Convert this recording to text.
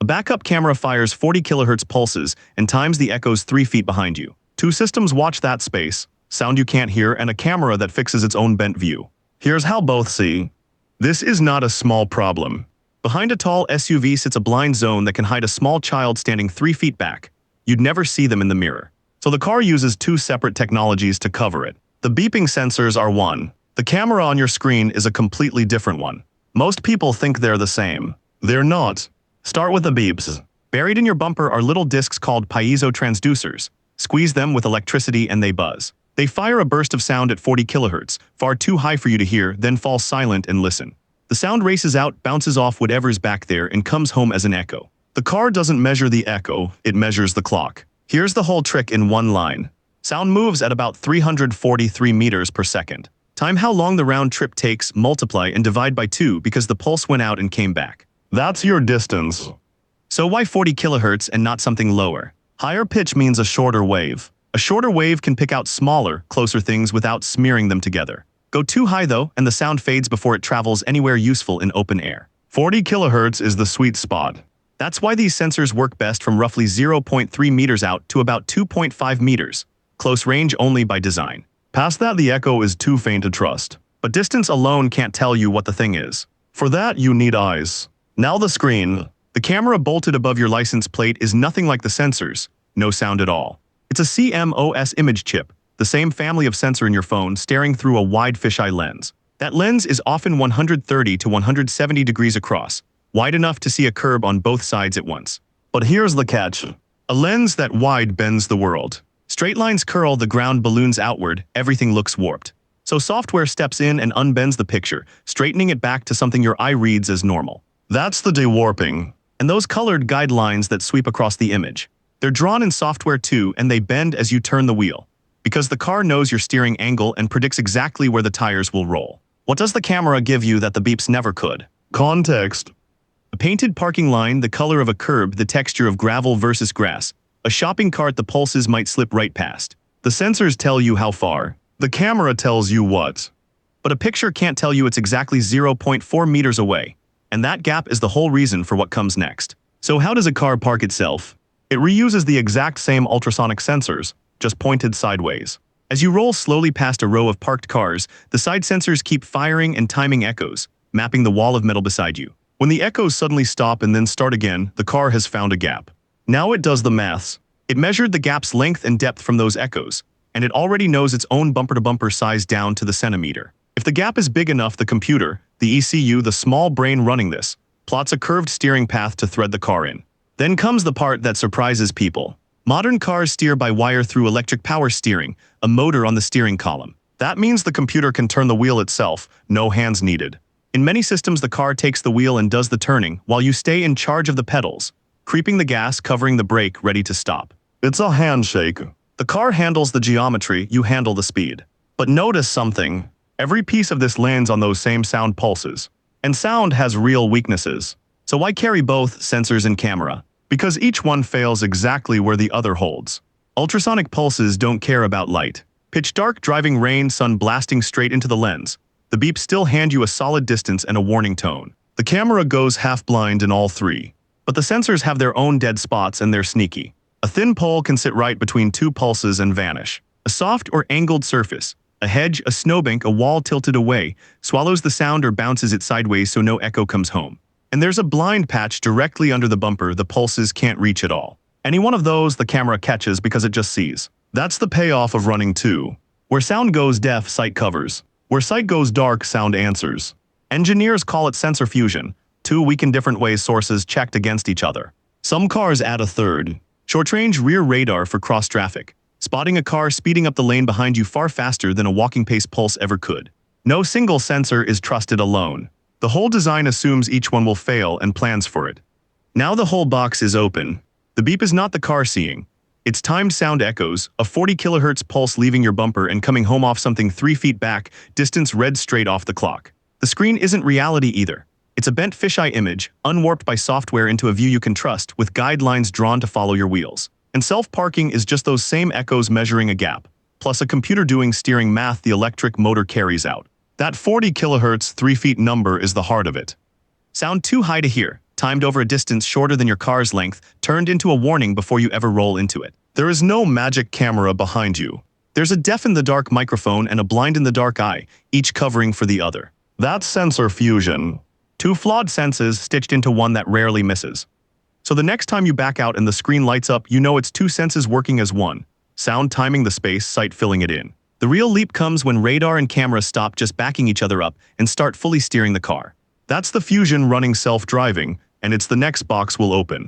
backup camera fires 40 kHz pulses and times the echoes 3 feet behind you. 2 systems watch that space, sound you can't hear, and a camera that fixes its own bent view. Here's how both see. This is not a small problem. Behind a tall SUV sits a blind zone that can hide a small child standing 3 feet back. You'd never see them in the mirror. So the car uses 2 separate technologies to cover it. The beeping sensors are one. The camera on your screen is a completely different one. Most people think they're the same. They're not. Start with the beeps. Buried in your bumper are little discs called piezo transducers. Squeeze them with electricity and they buzz. They fire a burst of sound at 40 kHz, far too high for you to hear, then fall silent and listen. The sound races out, bounces off whatever's back there, and comes home as an echo. The car doesn't measure the echo, it measures the clock. Here's the whole trick in one line. Sound moves at about 343 meters per second. Time how long the round trip takes, multiply and divide by 2 because the pulse went out and came back. That's your distance. So why 40 kHz and not something lower? Higher pitch means a shorter wave. A shorter wave can pick out smaller, closer things without smearing them together. Go too high though, and the sound fades before it travels anywhere useful in open air. 40 kHz is the sweet spot. That's why these sensors work best from roughly 0.3 meters out to about 2.5 meters. Close range only by design. Past that, the echo is too faint to trust. But distance alone can't tell you what the thing is. For that, you need eyes. Now the screen. The camera bolted above your license plate is nothing like the sensors. No sound at all. It's a CMOS image chip, the same family of sensor in your phone staring through a wide fisheye lens. That lens is often 130 to 170 degrees across, wide enough to see a curb on both sides at once. But here's the catch. A lens that wide bends the world. Straight lines curl, the ground balloons outward, everything looks warped. So software steps in and unbends the picture, straightening it back to something your eye reads as normal. That's the dewarping. And those colored guidelines that sweep across the image. They're drawn in software too, and they bend as you turn the wheel. Because the car knows your steering angle and predicts exactly where the tires will roll. What does the camera give you that the beeps never could? Context. A painted parking line, the color of a curb, the texture of gravel versus grass. A shopping cart the pulses might slip right past. The sensors tell you how far. The camera tells you what. But a picture can't tell you it's exactly 0.4 meters away. And that gap is the whole reason for what comes next. So how does a car park itself? It reuses the exact same ultrasonic sensors, just pointed sideways. As you roll slowly past a row of parked cars, the side sensors keep firing and timing echoes, mapping the wall of metal beside you. When the echoes suddenly stop and then start again, the car has found a gap. Now it does the maths. It measured the gap's length and depth from those echoes, and it already knows its own bumper-to-bumper size down to the centimeter. If the gap is big enough, the computer, the ECU, the small brain running this, plots a curved steering path to thread the car in. Then comes the part that surprises people. Modern cars steer by wire through electric power steering, a motor on the steering column. That means the computer can turn the wheel itself, no hands needed. In many systems, the car takes the wheel and does the turning, while you stay in charge of the pedals, creeping the gas, covering the brake, ready to stop. It's a handshake. The car handles the geometry, you handle the speed. But notice something. Every piece of this lands on those same sound pulses. And sound has real weaknesses. So why carry both, sensors and camera? Because each one fails exactly where the other holds. Ultrasonic pulses don't care about light. Pitch dark, driving rain, sun blasting straight into the lens. The beeps still hand you a solid distance and a warning tone. The camera goes half-blind in all three. But the sensors have their own dead spots and they're sneaky. A thin pole can sit right between 2 pulses and vanish. A soft or angled surface, a hedge, a snowbank, a wall tilted away, swallows the sound or bounces it sideways so no echo comes home. And there's a blind patch directly under the bumper the pulses can't reach at all. Any one of those the camera catches because it just sees. That's the payoff of running 2. Where sound goes deaf, sight covers. Where sight goes dark, sound answers. Engineers call it sensor fusion, 2 weak in different ways sources checked against each other. Some cars add a third. Short-range rear radar for cross-traffic, spotting a car speeding up the lane behind you far faster than a walking pace pulse ever could. No single sensor is trusted alone. The whole design assumes each one will fail and plans for it. Now the whole box is open. The beep is not the car seeing. It's timed sound echoes, a 40 kHz pulse leaving your bumper and coming home off something 3 feet back, distance read straight off the clock. The screen isn't reality either. It's a bent fisheye image, unwarped by software into a view you can trust, with guidelines drawn to follow your wheels. And self-parking is just those same echoes measuring a gap, plus a computer doing steering math the electric motor carries out. That 40 kHz 3 feet number is the heart of it. Sound too high to hear, timed over a distance shorter than your car's length, turned into a warning before you ever roll into it. There is no magic camera behind you. There's a deaf-in-the-dark microphone and a blind-in-the-dark eye, each covering for the other. That's sensor fusion. Two flawed senses stitched into one that rarely misses. So the next time you back out and the screen lights up, you know it's two senses working as one. Sound timing the space, sight filling it in. The real leap comes when radar and camera stop just backing each other up and start fully steering the car. That's the fusion running self-driving, and it's the next box will open.